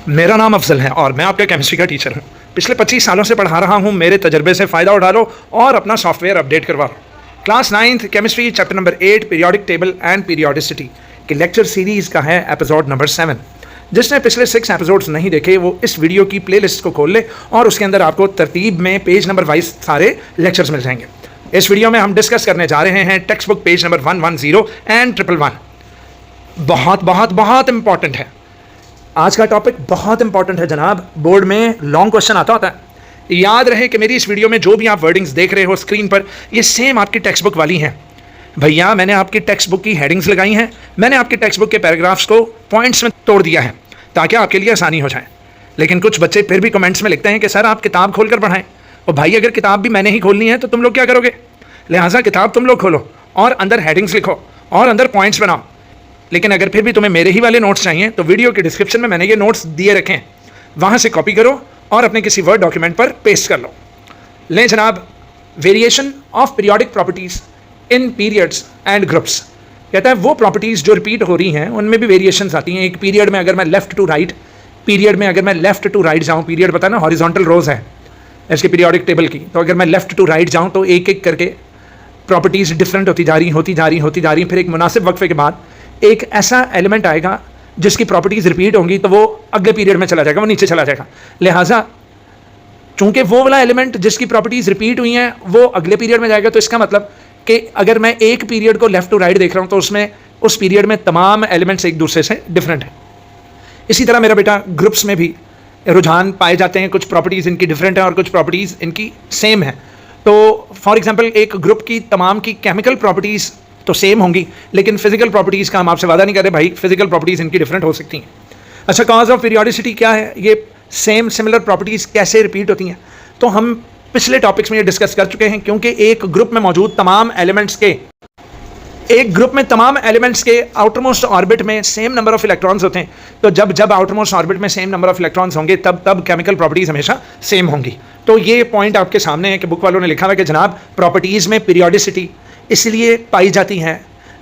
मेरा नाम अफजल है और मैं आपके केमिस्ट्री का टीचर हूँ। पिछले 25 सालों से पढ़ा रहा हूँ। मेरे तजर्बे से फ़ायदा उठा लो और अपना सॉफ्टवेयर अपडेट करवा लो। Class 9th chemistry chapter number 8 periodic table and periodicity के लेक्चर सीरीज़ का है एपिसोड नंबर 7। जिसने पिछले 6 एपिसोड्स नहीं देखे वो इस वीडियो की प्लेलिस्ट को खोल ले और उसके अंदर आपको तरतीब में पेज नंबर वाइज सारे लेक्चर्स मिल जाएंगे। इस वीडियो में हम डिस्कस करने जा रहे हैं text book page number 110 and 111। बहुत बहुत बहुत इंपॉर्टेंट है। आज का टॉपिक बहुत इंपॉर्टेंट है जनाब। बोर्ड में लॉन्ग क्वेश्चन आता होता है। याद रहे कि मेरी इस वीडियो में जो भी आप वर्डिंग्स देख रहे हो स्क्रीन पर, ये सेम आपकी टेक्स्ट बुक वाली हैं। भैया मैंने आपकी टेक्स्ट बुक की हेडिंग्स लगाई हैं, मैंने आपकी टेक्स्ट बुक के पैराग्राफ्स को पॉइंट्स में तोड़ दिया है ताकि आपके लिए आसानी हो जाए। लेकिन कुछ बच्चे फिर भी कमेंट्स में लिखते हैं कि सर आप किताब खोल कर पढ़ाएं। और भाई अगर किताब भी मैंने ही खोलनी है तो तुम लोग क्या करोगे? लिहाजा किताब तुम लोग खोलो और अंदर हेडिंग्स लिखो और अंदर पॉइंट्स बनाओ। लेकिन अगर फिर भी तुम्हें मेरे ही वाले नोट्स चाहिए तो वीडियो के डिस्क्रिप्शन में मैंने ये नोट्स दिए रखे हैं, वहाँ से कॉपी करो और अपने किसी वर्ड डॉक्यूमेंट पर पेस्ट कर लो। लें जनाब, variation of periodic properties in periods and groups. कहता है वो प्रॉपर्टीज़ जो रिपीट हो रही हैं उनमें भी वेरिएशंस आती हैं। एक पीरियड में अगर मैं लेफ्ट टू राइट, पीरियड में अगर मैं लेफ्ट टू राइट जाऊँ, पीरियड पता ना हॉरिजॉन्टल रोज है इसके पीरियोडिक टेबल की, तो अगर मैं लेफ्ट टू राइट जाऊँ तो एक एक करके प्रॉपर्टीज़ डिफरेंट होती जा रही। फिर एक मुनासिब वक्फे के बाद एक ऐसा एलिमेंट आएगा जिसकी प्रॉपर्टीज़ रिपीट होंगी तो वो अगले पीरियड में चला जाएगा, वो नीचे चला जाएगा। लिहाजा चूंकि वो वाला एलिमेंट जिसकी प्रॉपर्टीज़ रिपीट हुई हैं वो अगले पीरियड में जाएगा, तो इसका मतलब कि अगर मैं एक पीरियड को लेफ्ट टू राइट देख रहा हूँ तो उसमें उस पीरियड में तमाम एलिमेंट्स एक दूसरे से डिफरेंट हैं। इसी तरह मेरा बेटा ग्रुप्स में भी रुझान पाए जाते हैं। कुछ प्रॉपर्टीज़ इनकी डिफरेंट हैं और कुछ प्रॉपर्टीज़ इनकी सेम है। तो फॉर एग्जांपल एक ग्रुप की तमाम की केमिकल प्रॉपर्टीज़ तो सेम होंगी, लेकिन फिजिकल प्रॉपर्टीज़ का हम आपसे वादा नहीं कर रहे भाई, फिजिकल प्रॉपर्टीज़ इनकी डिफरेंट हो सकती हैं। अच्छा, कॉज ऑफ पीरियोडिसिटी क्या है? ये सेम सिमिलर प्रॉपर्टीज़ कैसे रिपीट होती हैं? तो हम पिछले टॉपिक्स में ये डिस्कस कर चुके हैं। क्योंकि एक ग्रुप में मौजूद तमाम एलिमेंट्स के आउटरमोस्ट ऑर्बिट में सेम नंबर ऑफ इलेक्ट्रॉन्स होते हैं। तो जब आउटरमोस्ट ऑर्बिट में सेम नंबर ऑफ इलेक्ट्रॉन्स होंगे तब केमिकल प्रॉपर्टीज़ हमेशा सेम होंगी। तो ये पॉइंट आपके सामने है कि बुक वालों ने लिखा हुआ है कि जनाब प्रॉपर्टीज़ में पीरियोडिसिटी इसलिए पाई जाती है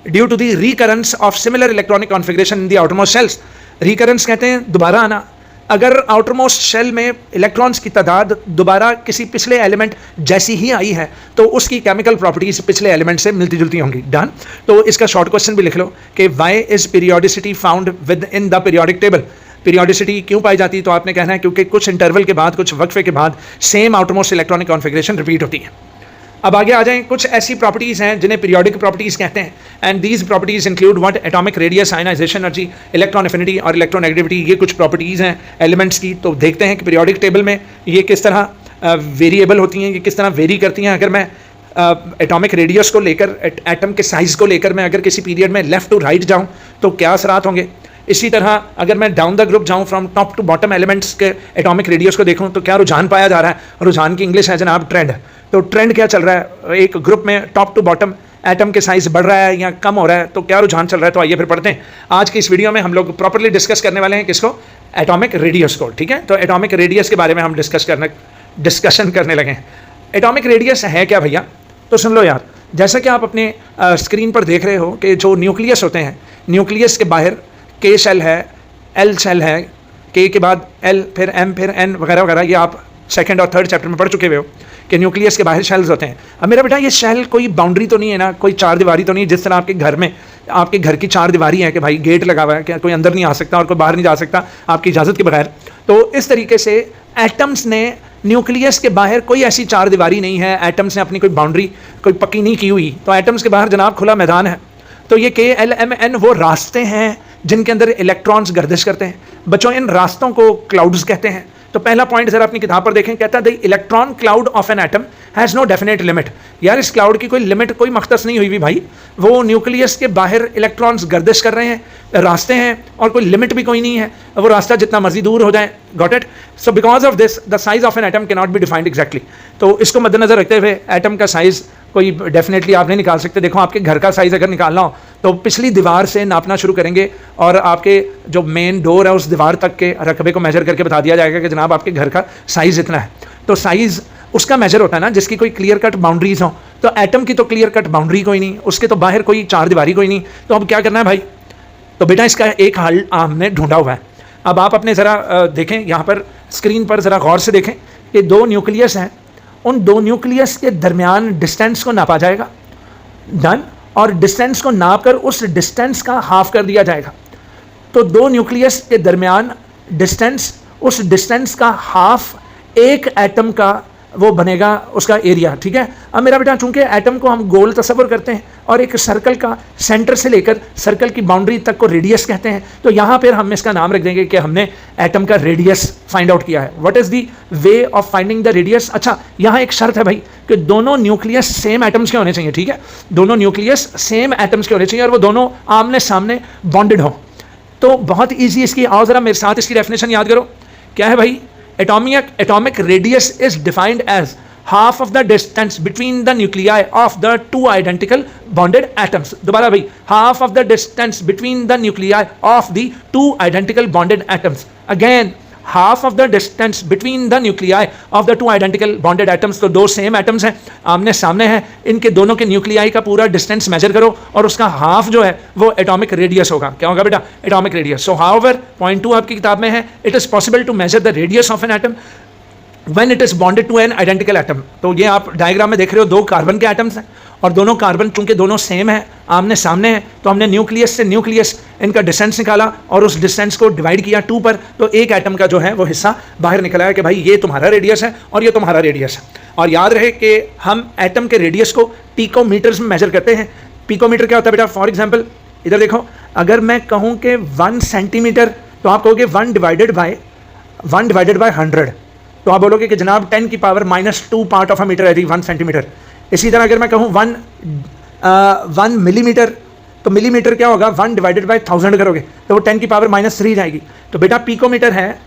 due to the recurrence of similar electronic configuration in the outermost shells. Recurrence कहते हैं दोबारा आना। अगर आउटरमोस्ट शेल में इलेक्ट्रॉन्स की तादाद दोबारा किसी पिछले एलिमेंट जैसी ही आई है तो उसकी केमिकल प्रॉपर्टीज पिछले एलिमेंट से मिलती जुलती होंगी। डन। तो इसका शॉर्ट क्वेश्चन भी लिख लो कि why is periodicity found within the periodic table. Periodicity क्यों पाई जाती है? तो आपने कहना है क्योंकि कुछ इंटरवल के बाद, कुछ वक्फे के बाद same outermost electronic configuration repeat होती है। अब आगे आ जाएं। कुछ ऐसी प्रॉपर्टीज़ हैं जिन्हें पीरियोडिक प्रॉपर्टीज़ कहते हैं and these properties include what? Atomic radius, ionisation energy, electron affinity और इलेक्ट्रोनेगेटिविटी। ये कुछ प्रॉपर्टीज़ हैं एलिमेंट्स की। तो देखते हैं कि पीरियोडिक टेबल में ये किस तरह वेरिएबल होती हैं, ये किस तरह वेरी करती हैं। अगर मैं एटॉमिक रेडियस को लेकर, एटम के साइज़ को लेकर मैं अगर किसी पीरियड में लेफ्ट टू राइट जाऊँ तो क्या असरात होंगे। इसी तरह अगर मैं डाउन द ग्रुप जाऊँ, from top to bottom elements के एटॉमिक रेडियस को देखूँ तो क्या रुझान पाया जा रहा है। रुझान की इंग्लिश है जनाब ट्रेंड। तो ट्रेंड क्या चल रहा है? एक ग्रुप में टॉप टू बॉटम एटम के साइज बढ़ रहा है या कम हो रहा है, तो क्या रुझान चल रहा है? तो आइए फिर पढ़ते हैं। आज की इस वीडियो में हम लोग प्रॉपर्ली डिस्कस करने वाले हैं किसको? एटॉमिक रेडियस को। ठीक है, तो एटॉमिक रेडियस के बारे में हम डिस्कशन करने लगे हैं। एटॉमिक रेडियस है क्या भैया? तो सुन लो यार, जैसा कि आप अपने स्क्रीन पर देख रहे हो कि जो न्यूक्लियस होते हैं, न्यूक्लियस के बाहर के शेल है, एल शेल है, के के बाद एल, फिर एम, फिर एन वगैरह वगैरह। ये आप सेकंड और थर्ड चैप्टर में पढ़ चुके हुए हो कि न्यूक्लियस के बाहर शेल्स होते हैं। अब मेरा बेटा ये शेल कोई बाउंड्री तो नहीं है ना, कोई चार दीवारी तो नहीं है जिस तरह आपके घर में, आपके घर की चार दीवारी है कि भाई गेट लगा हुआ है कि कोई अंदर नहीं आ सकता और कोई बाहर नहीं जा सकता आपकी इजाज़त के बगैर। तो इस तरीके से एटम्स ने न्यूक्लियस के बाहर कोई ऐसी चार दीवारी नहीं है, एटम्स ने अपनी कोई बाउंड्री कोई पक्की नहीं की हुई। तो एटम्स के बाहर जनाब खुला मैदान है। तो ये के एल एम एन वो रास्ते हैं जिनके अंदर इलेक्ट्रॉन्स गर्दिश करते हैं। बच्चों इन रास्तों को क्लाउड्स कहते हैं। तो पहला पॉइंट जरा अपनी किताब पर देखें, कहता है the electron cloud of an atom has no definite limit. यार इस क्लाउड की कोई लिमिट, कोई मख्तस नहीं हुई भी भाई। वो न्यूक्लियस के बाहर इलेक्ट्रॉन्स गर्दिश कर रहे हैं, रास्ते हैं और कोई लिमिट भी कोई नहीं है। वो रास्ता जितना मर्जी दूर हो जाए। Got it? So because of this the size of an atom can not be defined exactly. तो इसको मद्देनजर रखते हुए एटम का साइज़ कोई डेफिनेटली आप नहीं निकाल सकते। देखो आपके घर का साइज़ अगर निकालना हो तो पिछली दीवार से नापना शुरू करेंगे और आपके जो मेन डोर है उस दीवार तक के रकबे को मेजर करके बता दिया जाएगा कि जनाब आपके घर का साइज़ इतना है। तो साइज़ उसका मेजर होता है ना जिसकी कोई क्लियर कट बाउंड्रीज हो। तो एटम की तो क्लियर कट बाउंड्री कोई नहीं, उसके तो बाहर कोई चार दीवारी कोई नहीं। तो अब क्या करना है भाई? तो बेटा इसका एक हल हमने ढूंढा हुआ है। अब आप अपने ज़रा देखें यहाँ पर स्क्रीन पर ज़रा गौर से देखें कि दो न्यूक्लियस हैं, उन दो न्यूक्लियस के दरमियान डिस्टेंस को नापा जाएगा, डन, और डिस्टेंस को नाप कर उस डिस्टेंस का हाफ कर दिया जाएगा। तो दो न्यूक्लियस के दरमियान डिस्टेंस, उस डिस्टेंस का हाफ एक एटम का वो बनेगा उसका एरिया, ठीक है। अब मेरा बेटा चूंकि एटम को हम गोल तस्वर करते हैं और एक सर्कल का सेंटर से लेकर सर्कल की बाउंड्री तक को रेडियस कहते हैं, तो यहाँ पर हम इसका नाम रख देंगे कि हमने एटम का रेडियस फाइंड आउट किया है। What is the way of finding the radius? अच्छा, यहाँ एक शर्त है भाई कि दोनों न्यूक्लियस सेम एटम्स के होने चाहिए, ठीक है। दोनों न्यूक्लियस सेम एटम्स के होने चाहिए और वो दोनों आमने सामने बॉन्डेड हो। तो बहुत ईजी इसकी, आओ ज़रा मेरे साथ इसकी डेफिनेशन याद करो। क्या है भाई? atomic radius is defined as half of the distance between the nuclei of the two identical bonded atoms. दोबारा भाई, half of the distance between the nuclei of the two identical bonded atoms. Again, half of the distance between the nuclei of the two identical bonded atoms. तो दो same atoms हैं, आमने सामने हैं, इनके दोनों के न्यूक्लियाई का पूरा डिस्टेंस मेजर करो और उसका हाफ जो है वो एटॉमिक रेडियस होगा। क्या होगा बेटा? Atomic radius. So however point 2 आपकी किताब में है, it is possible to measure the radius of an atom when it is bonded to an identical atom. तो ये आप डायग्राम में देख रहे हो, दो कार्बन के एटम्स हैं और दोनों कार्बन चूंकि दोनों सेम है, आमने सामने हैं, तो हमने न्यूक्लियस से न्यूक्लियस इनका डिस्टेंस निकाला और उस डिस्टेंस को डिवाइड किया 2 पर, तो एक एटम का जो है वो हिस्सा बाहर निकला है कि भाई ये तुम्हारा रेडियस है और ये तुम्हारा रेडियस है। और याद रहे कि हम एटम के रेडियस को पिकोमीटर्स में मेजर करते हैं। पिकोमीटर क्या होता है बेटा? फॉर एग्जाम्पल इधर देखो, अगर मैं कहूँ कि 1 सेंटीमीटर, तो आप कहोगे 1 डिवाइडेड बाय 100, तो आप बोलोगे कि जनाब 10 की power -2 part of a metre है 1 सेंटीमीटर। इसी तरह अगर मैं कहूँ 1 मिलीमीटर, तो मिलीमीटर क्या होगा? 1 डिवाइडेड बाय 1000 करोगे तो वो 10 की पावर -3 जाएगी। तो बेटा पिकोमीटर है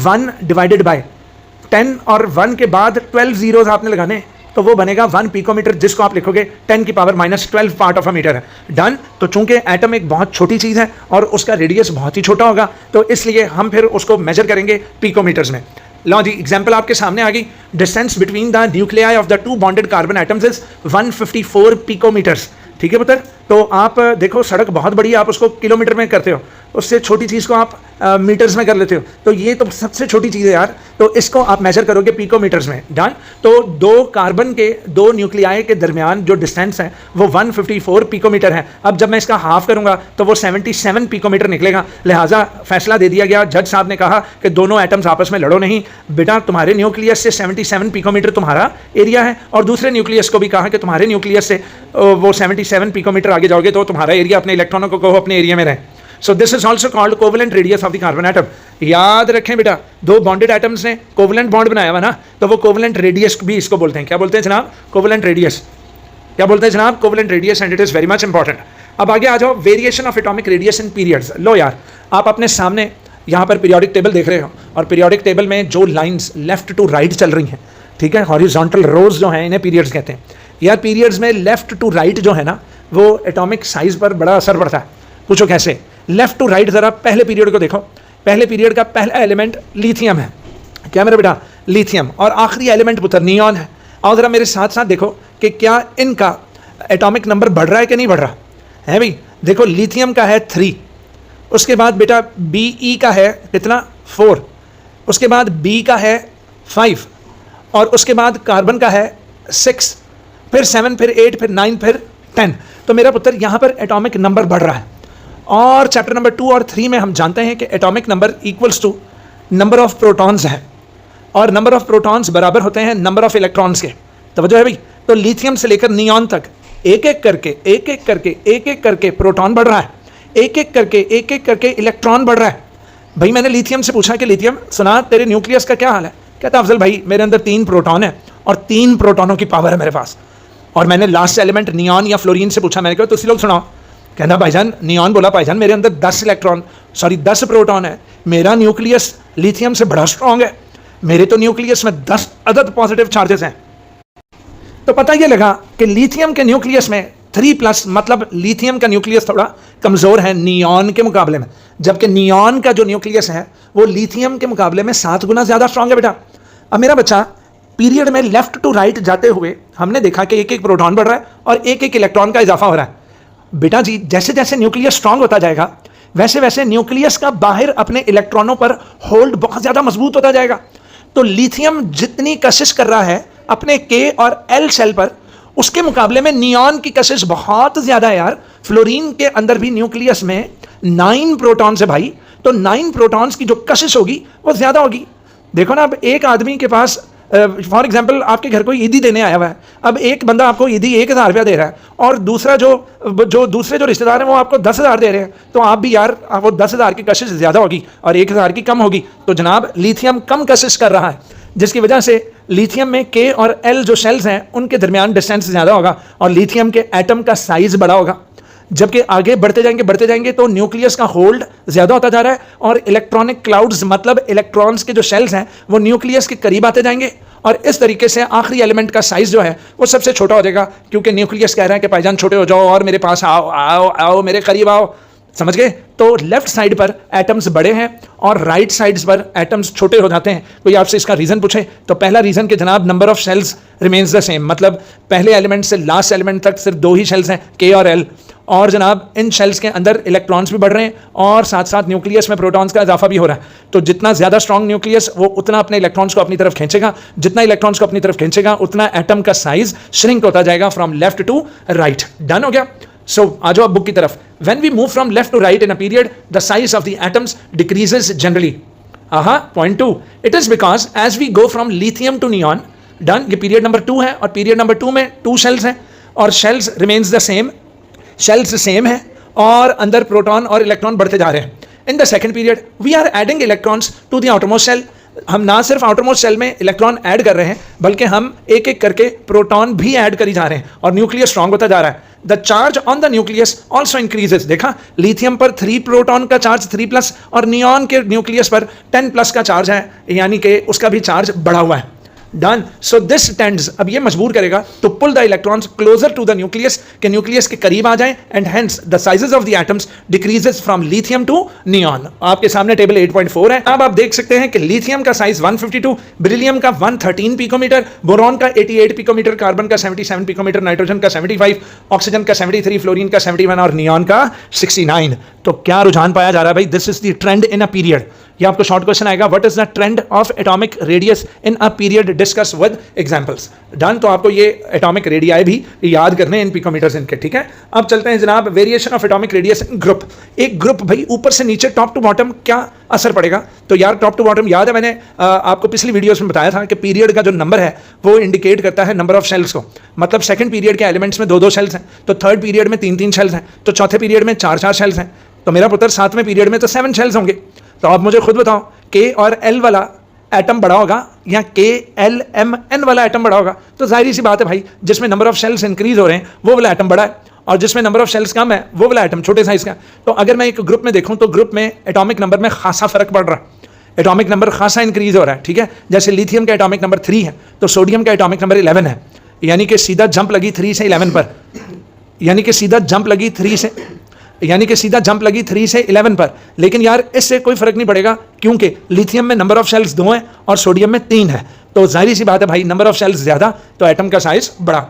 1 डिवाइडेड बाय 10 और 1 के बाद 12 जीरोज आपने लगाने, तो वो बनेगा 1 पिकोमीटर, जिसको आप लिखोगे 10 की power -12 part of a metre है। डन। तो चूंकि एटम एक बहुत छोटी चीज़ है और उसका रेडियस बहुत ही छोटा होगा, तो इसलिए हम फिर उसको मेजर करेंगे पिकोमीटर्स में। लो जी, एग्जाम्पल आपके सामने आ गई। Distance between the nuclei of the 2 bonded carbon atoms is 154 picometres, ठीक है पुत्र। तो आप देखो, सड़क बहुत बड़ी है, आप उसको किलोमीटर में करते हो, उससे छोटी चीज़ को आप मीटर्स में कर लेते हो, तो ये तो सबसे छोटी चीज़ है यार, तो इसको आप मेजर करोगे पिकोमीटर्स में। डन। तो दो कार्बन के, दो न्यूक्लियाई के दरमियान जो डिस्टेंस है वो 154 पिकोमीटर है। अब जब मैं इसका हाफ करूंगा तो वो 77 पिकोमीटर निकलेगा। लिहाजा फैसला दे दिया गया, जज साहब ने कहा कि दोनों एटम्स आपस में लड़ो नहीं बेटा, तुम्हारे न्यूक्लियस से 77 पिकोमीटर तुम्हारा एरिया है और दूसरे न्यूक्लियस को भी कहा कि तुम्हारे न्यूक्लियस से वो 77 पिकोमीटर आगे जाओगे तो तुम्हारा एरिया, अपने इलेक्ट्रॉनों को कहो अपने एरिया में रहे। So this is also called covalent radius of the carbon atom. याद रखें बेटा, दो बॉन्डेड एटम्स ने कोवेलेंट बॉन्ड बनाया हुआ ना, तो वो कोवेलेंट रेडियस भी इसको बोलते हैं। क्या बोलते हैं जनाब? Covalent radius. क्या बोलते हैं जनाब? Covalent radius, and it is very much important. अब आगे आ जाओ, variation of atomic radius in periods. लो यार, आप अपने सामने यहाँ पर पीरियोडिक टेबल देख रहे हो और पीरियोडिक टेबल में जो लाइन्स लेफ्ट टू राइट चल रही हैं, ठीक है, हॉरिजॉन्टल रोज जो हैं, इन्हें पीरियड्स कहते हैं। यार पीरियड्स में लेफ्ट टू राइट जो है ना, वो एटॉमिक साइज पर बड़ा असर पड़ता है। पूछो कैसे? लेफ्ट टू राइट ज़रा पहले पीरियड को देखो। पहले पीरियड का पहला एलिमेंट लिथियम है। क्या मेरा बेटा? लिथियम। और आखिरी एलिमेंट पुत्र नियॉन है। और ज़रा मेरे साथ साथ देखो कि क्या इनका एटॉमिक नंबर बढ़ रहा है कि नहीं बढ़ रहा है भाई। देखो लिथियम का है 3, उसके बाद बेटा Be का है कितना? 4, उसके बाद B का है 5, और उसके बाद कार्बन का है 6, फिर 7, फिर 8, फिर 9, फिर 10। तो मेरा पुत्र यहाँ पर एटॉमिक नंबर बढ़ रहा है। और चैप्टर नंबर 2 और 3 में हम जानते हैं कि atomic number equals to number of protons है और नंबर ऑफ प्रोटॉन्स बराबर होते हैं नंबर ऑफ इलेक्ट्रॉन्स के। तवज्जो है भाई। तो लिथियम से लेकर नियॉन तक एक एक करके प्रोटॉन बढ़ रहा है, एक एक करके इलेक्ट्रॉन बढ़ रहा है। भाई मैंने लिथियम से पूछा कि लिथियम सुना तेरे न्यूक्लियस का क्या हाल है? कहता अफजल भाई मेरे अंदर 3 प्रोटॉन है और 3 प्रोटॉनों की पावर है मेरे पास। और मैंने लास्ट एलिमेंट नियॉन या फ्लोरीन से पूछा, मैंने कहा तो लोग सुनाओ। कहना भाईजान, नियॉन बोला भाईजान मेरे अंदर 10 प्रोटॉन है, मेरा न्यूक्लियस लिथियम से बड़ा स्ट्रॉन्ग है, मेरे तो न्यूक्लियस में 10 अदद पॉजिटिव चार्जेस हैं। तो पता ये लगा कि लिथियम के न्यूक्लियस में 3+, मतलब लिथियम का न्यूक्लियस थोड़ा कमज़ोर है नियॉन के मुकाबले में, जबकि नियॉन का जो न्यूक्लियस है वो लिथियम के मुकाबले में 7 गुना ज़्यादा स्ट्रॉन्ग है बेटा। अब मेरा बच्चा पीरियड में लेफ्ट टू राइट जाते हुए हमने देखा कि एक एक प्रोटॉन बढ़ रहा है और एक एक इलेक्ट्रॉन का इजाफा हो रहा है। बेटा जी जैसे जैसे न्यूक्लियस स्ट्रॉन्ग होता जाएगा वैसे वैसे न्यूक्लियस का बाहर अपने इलेक्ट्रॉनों पर होल्ड बहुत ज़्यादा मजबूत होता जाएगा। तो लिथियम जितनी कशिश कर रहा है अपने के और एल शेल पर, उसके मुकाबले में नियॉन की कशिश बहुत ज़्यादा है यार। फ्लोरीन के अंदर भी न्यूक्लियस में 9 प्रोटॉन्स है भाई, तो 9 प्रोटॉन्स की जो कशिश होगी वो ज़्यादा होगी। देखो ना, अब एक आदमी के पास फॉर एग्जाम्पल आपके घर कोई ईदी देने आया हुआ है, अब एक बंदा आपको ईदी 1000 रुपया दे रहा है और दूसरा दूसरे जो रिश्तेदार हैं वो आपको 10,000 दे रहे हैं, तो आप भी यार वो 10,000 की कशिश ज़्यादा होगी और 1000 की कम होगी। तो जनाब लिथियम कम कशिश कर रहा है, जिसकी वजह से लिथियम में के और एल जो शेल्स हैं उनके दरमियान डिस्टेंस ज़्यादा होगा और लिथियम के एटम का साइज बड़ा होगा। जबकि आगे बढ़ते जाएंगे तो न्यूक्लियस का होल्ड ज़्यादा होता जा रहा है और इलेक्ट्रॉनिक क्लाउड्स मतलब इलेक्ट्रॉन्स के जो शेल्स हैं वो न्यूक्लियस के करीब आते जाएंगे और इस तरीके से आखिरी एलिमेंट का साइज जो है वो सबसे छोटा हो जाएगा, क्योंकि न्यूक्लियस कह रहा है कि भाईजान छोटे हो जाओ और मेरे पास आओ आओ आओ मेरे करीब आओ। समझ गए? तो लेफ्ट साइड पर एटम्स बड़े हैं और राइट साइड्स पर एटम्स छोटे हो जाते हैं। कोई आपसे इसका रीज़न पूछे तो पहला रीज़न कि जनाब number of shells remains the same, मतलब पहले एलिमेंट से लास्ट एलिमेंट तक सिर्फ 2 ही शेल्स हैं, के और एल, और जनाब इन शेल्स के अंदर इलेक्ट्रॉन्स भी बढ़ रहे हैं और साथ साथ न्यूक्लियस में प्रोटॉन्स का इजाफा भी हो रहा है। तो जितना ज़्यादा स्ट्रॉन्ग न्यूक्लियस वो उतना अपने इलेक्ट्रॉन्स को अपनी तरफ खींचेगा, जितना इलेक्ट्रॉन्स को अपनी तरफ खींचेगा उतना एटम का साइज श्रिंक होता जाएगा from left to right. Done हो गया? So, आ जाओ अब बुक की तरफ। When we move from left to right in a period, the size of the atoms decreases generally. Point 2. It is because as we go from lithium to neon, done, ये period number 2 है और period number 2 में 2 shells हैं और shells remains the same, shells same है और अंदर proton और इलेक्ट्रॉन बढ़ते जा रहे हैं। In the second period, we are adding electrons to the outermost shell. हम ना सिर्फ आउटरमोस्ट शेल में इलेक्ट्रॉन ऐड कर रहे हैं बल्कि हम एक एक करके प्रोटॉन भी ऐड करी जा रहे हैं और न्यूक्लियस स्ट्रांग होता जा रहा है। The charge on the nucleus also increases. देखा, लिथियम पर 3 प्रोटॉन का चार्ज 3+ और नियॉन के न्यूक्लियस पर 10+ का चार्ज है, यानी कि उसका भी चार्ज बढ़ा हुआ है। डन। सो दिस टेंड्स, अब ये मजबूर करेगा to pull the electrons closer to the nucleus, के न्यूक्लियस के करीब आ जाएं, and hence the sizes of the atoms decreases from lithium to neon. आपके सामने टेबल 8.4 है। अब आप देख सकते हैं कि लिथियम का साइज 152, बेरिलियम का 113 पिकोमीटर, बोरॉन का 88 पिकोमीटर, कार्बन का 77 पिकोमीटर, नाइट्रोजन का 75, ऑक्सीजन का 73, फ्लोरीन का 71 और नियॉन का 69। तो क्या रुझान पाया जा रहा है भाई? This is the trend in a period. ये आपको शॉर्ट क्वेश्चन आएगा, what is the trend of atomic radius in a period, discuss with examples. Done. तो आपको ये एटॉमिक रेडियाई भी याद करने इन पिकोमीटर्स इनके, ठीक है। अब चलते हैं जनाब, variation of atomic radius in group. एक ग्रुप भाई ऊपर से नीचे टॉप टू बॉटम क्या असर पड़ेगा? तो यार टॉप टू बॉटम याद है, मैंने आपको पिछली वीडियोस में बताया था कि पीरियड का जो नंबर है वो इंडिकेट करता है नंबर ऑफ शेल्स को। मतलब सेकंड पीरियड के एलिमेंट्स में 2-2 शेल्स हैं, तो थर्ड पीरियड में 3-3 शेल्स हैं, तो चौथे पीरियड में 4-4 शेल्स हैं, तो मेरा पुत्र 7वें पीरियड में तो 7 शेल्स होंगे। तो आप मुझे खुद बताओ, के और एल वाला एटम बड़ा होगा या के एल एम एन वाला एटम बड़ा होगा? तो जाहिर सी बात है भाई, जिसमें नंबर ऑफ शेल्स इंक्रीज हो रहे हैं वो वाला एटम बड़ा है और जिसमें नंबर ऑफ शेल्स कम है वो वाला एटम छोटे साइज का। तो अगर मैं एक ग्रुप में देखूं तो ग्रुप में एटॉमिक नंबर में खासा फर्क पड़ रहा है, एटॉमिक नंबर खासा इंक्रीज हो रहा है, ठीक है। जैसे लिथियम का एटॉमिक नंबर 3 है तो सोडियम का एटॉमिक नंबर 11 है, यानी कि सीधा जंप लगी 3 से 11 पर, यानी कि सीधा जंप लगी 3 से 11 पर। लेकिन यार इससे कोई फर्क नहीं पड़ेगा क्योंकि लिथियम में नंबर ऑफ शेल्स 2 हैं और सोडियम में 3 है, तो जाहिर सी बात है भाई नंबर ऑफ शेल्स ज़्यादा तो एटम का साइज बड़ा।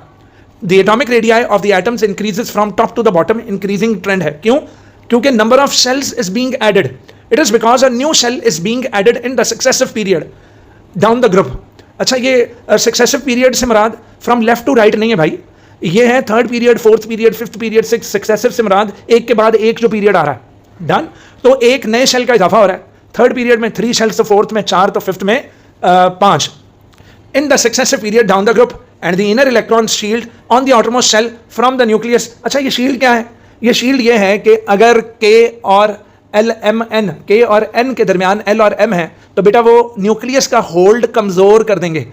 The atomic radii of the atoms increases from top to the bottom, increasing trend है। क्यों? क्योंकि number of shells is being added. It is because a new shell is being added in the successive period down the group. अच्छा, ये successive period से मुराद from left to right नहीं है भाई, ये है third period, fourth period, fifth period, six, successive से मुराद एक के बाद एक जो पीरियड आ रहा है। डन। तो एक नए शेल का इजाफा हो रहा है, थर्ड पीरियड में 3 शेल्स, तो फोर्थ में 4, तो फिफ्थ में 5। In the successive period down the group and the inner electron shield on the outermost shell from the nucleus. अच्छा, ये शील्ड क्या है? ये शील्ड ये है कि अगर के और एल एम एन, के और एन के दरमियान एल और एम है तो बेटा वो न्यूक्लियस का होल्ड कमज़ोर कर देंगे।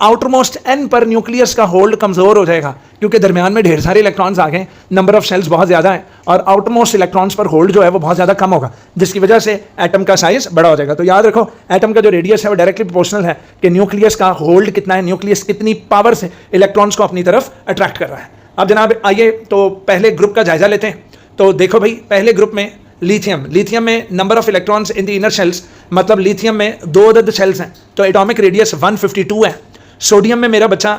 आउटरमोस्ट एन पर न्यूक्लियस का होल्ड कमज़ोर हो जाएगा क्योंकि दरमियान में ढेर सारे इलेक्ट्रॉन्स आ गए, नंबर ऑफ शेल्स बहुत ज़्यादा है और आउटरमोस्ट इलेक्ट्रॉन्स पर होल्ड जो है वो बहुत ज़्यादा कम होगा, जिसकी वजह से एटम का साइज बड़ा हो जाएगा। तो याद रखो, एटम का जो रेडियस है वो डायरेक्टली प्रोपोर्शनल है कि न्यूक्लियस का होल्ड कितना है, न्यूक्लियस कितनी पावर से इलेक्ट्रॉन्स को अपनी तरफ अट्रैक्ट कर रहा है। अब जनाब आइए तो पहले ग्रुप का जायजा लेते हैं। तो देखो भाई, पहले ग्रुप में लिथियम में number of electrons in the inner shells, मतलब लिथियम में 2 अदद शेल्स हैं तो एटॉमिक रेडियस 152 है। सोडियम में मेरा बच्चा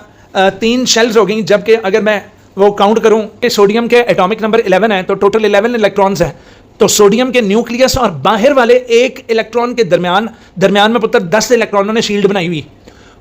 3 शेल्स हो गई, जबकि अगर मैं वो काउंट करूं कि सोडियम के एटॉमिक नंबर 11 है तो टोटल 11 इलेक्ट्रॉन्स हैं। तो सोडियम के न्यूक्लियस और बाहर वाले एक इलेक्ट्रॉन के दरमियान में पुत्र 10 इलेक्ट्रॉनों ने शील्ड बनाई हुई।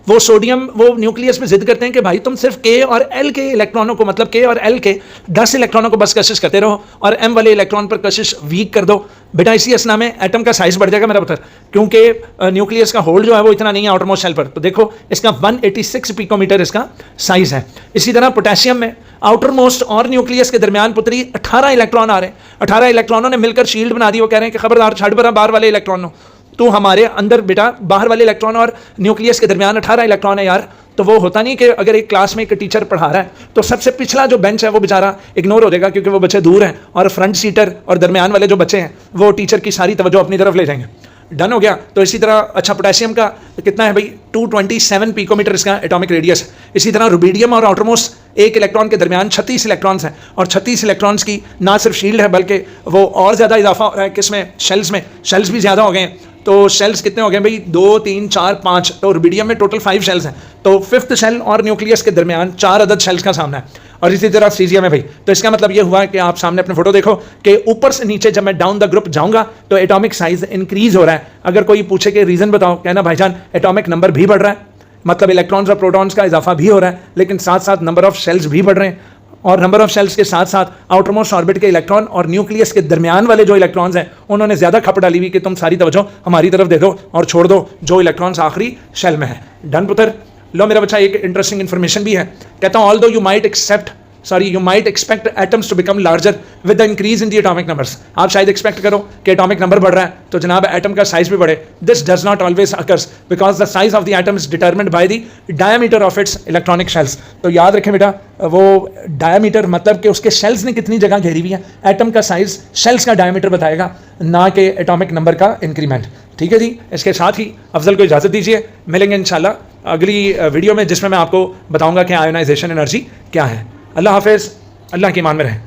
वो सोडियम वो न्यूक्लियस में जिद करते हैं कि भाई तुम सिर्फ के और एल के इलेक्ट्रॉनों को, मतलब के और एल के 10 इलेक्ट्रॉनों को बस कशिश करते रहो और एम वाले इलेक्ट्रॉन पर कशिश वीक कर दो। बेटा इसी असना में एटम का साइज बढ़ जाएगा मेरा पुत्र, क्योंकि न्यूक्लियस का होल्ड जो है वो इतना नहीं है आउटरमोस्ट शेल पर। तो देखो इसका 186 पिकोमीटर इसका साइज है। इसी तरह पोटेशियम में आउटरमोस्ट और न्यूक्लियस के दरमियान पुत्री 18 इलेक्ट्रॉन आ रहे हैं। 18 इलेक्ट्रॉनों ने मिलकर शील्ड बना दी। वो कह रहे हैं कि खबरदार छड़ बरा बाहर वाले इलेक्ट्रॉनों, तो हमारे अंदर बेटा बाहर वाले इलेक्ट्रॉन और न्यूक्लियस के दरमियान 18 इलेक्ट्रॉन है यार। तो वो होता नहीं कि अगर एक क्लास में एक टीचर पढ़ा रहा है तो सबसे पिछला जो बेंच है वो बेचारा इग्नोर हो जाएगा क्योंकि वो बच्चे दूर हैं, और फ्रंट सीटर और दरमियान वाले जो बच्चे हैं वो टीचर की सारी तवज्जो अपनी तरफ ले जाएंगे। डन हो गया। तो इसी तरह अच्छा पोटेशियम का कितना है भाई 227 पिकोमीटर इसका एटॉमिक रेडियस है। इसी तरह रुबीडियम और आउटरमोस्ट एक इलेक्ट्रॉन के दरमियान 36 इलेक्ट्रॉन्स हैं, और 36 इलेक्ट्रॉन्स की ना सिर्फ शील्ड है बल्कि वो और ज़्यादा इजाफा हो रहा है किसमें, शेल्स में। शेल्स भी ज़्यादा हो गए हैं। तो शेल्स कितने हो गए भाई 2 3 4 5, तो रुबीडियम में टोटल 5 शेल्स हैं। तो 5th शेल और न्यूक्लियस के दरमियान 4 अदद शेल्स का सामना है। और इसी तरह सीजियम है भाई। तो इसका मतलब ये हुआ कि आप सामने अपने फोटो देखो कि ऊपर से नीचे जब मैं डाउन द ग्रुप जाऊंगा तो एटॉमिक साइज इंक्रीज हो रहा है। अगर कोई पूछे कि रीजन बताओ, कहना भाईजान एटॉमिक नंबर भी बढ़ रहा है, मतलब इलेक्ट्रॉन्स और प्रोटॉन्स का इजाफा भी हो रहा है, लेकिन साथ साथ नंबर ऑफ शेल्स भी बढ़ रहे हैं। और नंबर ऑफ शेल्स के साथ साथ आउटरमोस्ट ऑर्बिट के इलेक्ट्रॉन और न्यूक्लियस के दरमियान वाले जो इलेक्ट्रॉन्स हैं उन्होंने ज्यादा खप डाली हुई कि तुम सारी तवज्जो हमारी तरफ दे दो और छोड़ दो जो इलेक्ट्रॉन्स आखिरी शेल में है। डन पुत्र। लो मेरा बच्चा, एक इंटरेस्टिंग इन्फॉर्मेशन भी है। कहता हूं although you might expect atoms to become larger with the increase in the atomic numbers। आप शायद एक्सपेक्ट करो कि एटॉमिक नंबर बढ़ रहा है तो जनाब एटम का साइज भी बढ़े। This does not always occurs because the size of the atom is determined by the diameter of its electronic shells. तो याद रखें बेटा, वो डायमीटर मतलब कि उसके शेल्स ने कितनी जगह घेरी हुई है। एटम का साइज शेल्स का डायमीटर बताएगा, ना कि एटॉमिक नंबर का इंक्रीमेंट। ठीक है जी। इसके साथ ही अफजल को इजाज़त दीजिए, मिलेंगे इंशाल्लाह अगली वीडियो में जिसमें मैं आपको बताऊंगा कि आयोनाइजेशन एनर्जी क्या है। अल्लाह हाफिज़, अल्लाह के ईमान में रहें।